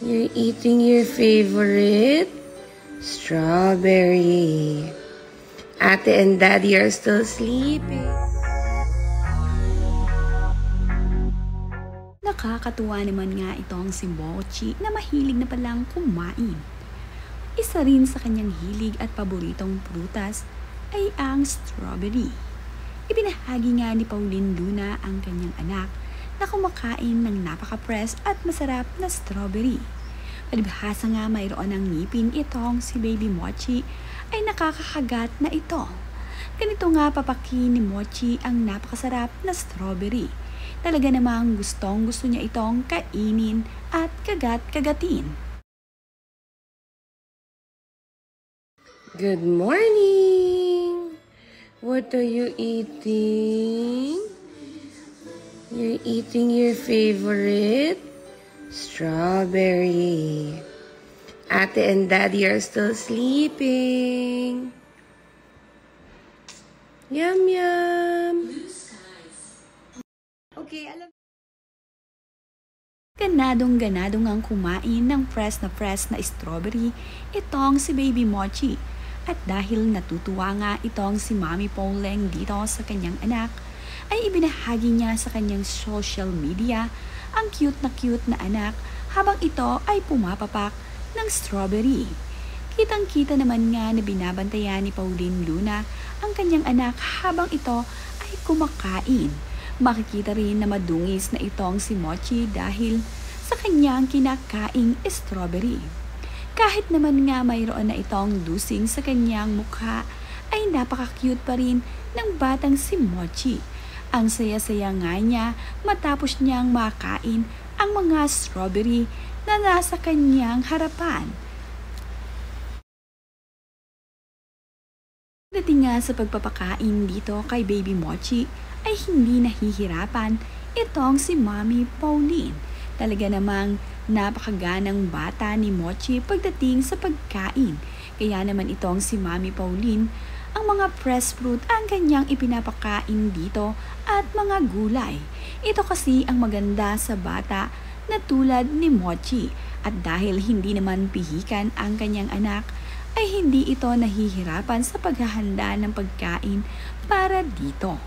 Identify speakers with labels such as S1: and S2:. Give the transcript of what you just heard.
S1: You're eating your favorite strawberry. Ate and Daddy are still sleeping.
S2: Nakakatuwa naman nga itong si Mochi na mahilig na palang kumain. Isa rin sa kanyang hilig at paboritong prutas ay ang strawberry. Ibinahagi nga ni Pauline Luna ang kanyang anak na kumakain ng napaka-fresh at masarap na strawberry. Palibhasa nga mayroon ng ngipin itong si Baby Mochi ay nakakahagat na ito. Ganito nga papaki ni Mochi ang napakasarap na strawberry. Talaga namang gusto niya itong kainin at kagat-kagatin.
S1: Good morning! What are you eating? You're eating your favorite strawberry. Ate and Daddy are still sleeping. Yum, yum.
S2: Okay, Ganadong-ganadong ang kumain ng fresh na strawberry itong si Baby Mochi. At dahil natutuwa nga itong si Mommy Pauleng dito sa kanyang anak, ay ibinahagi niya sa kanyang social media ang cute na anak habang ito ay pumapapak ng strawberry. Kitang-kita naman nga na binabantayan ni Pauline Luna ang kanyang anak habang ito ay kumakain. Makikita rin na madungis na itong si Mochi dahil sa kanyang kinakaing strawberry. Kahit naman nga mayroon na itong dusing sa kanyang mukha, ay napaka-cute pa rin ng batang si Mochi. Ang saya-saya nga niya matapos niyang makain ang mga strawberry na nasa kanyang harapan. Dating nga sa pagpapakain dito kay Baby Mochi ay hindi nahihirapan itong si Mommy Pauline. Talaga namang napakaganang bata ni Mochi pagdating sa pagkain. Kaya naman itong si Mommy Pauline, ang mga fresh fruit ang kanyang ipinapakain dito at mga gulay. Ito kasi ang maganda sa bata na tulad ni Mochi. At dahil hindi naman pihikan ang kanyang anak, ay hindi ito nahihirapan sa paghahanda ng pagkain para dito.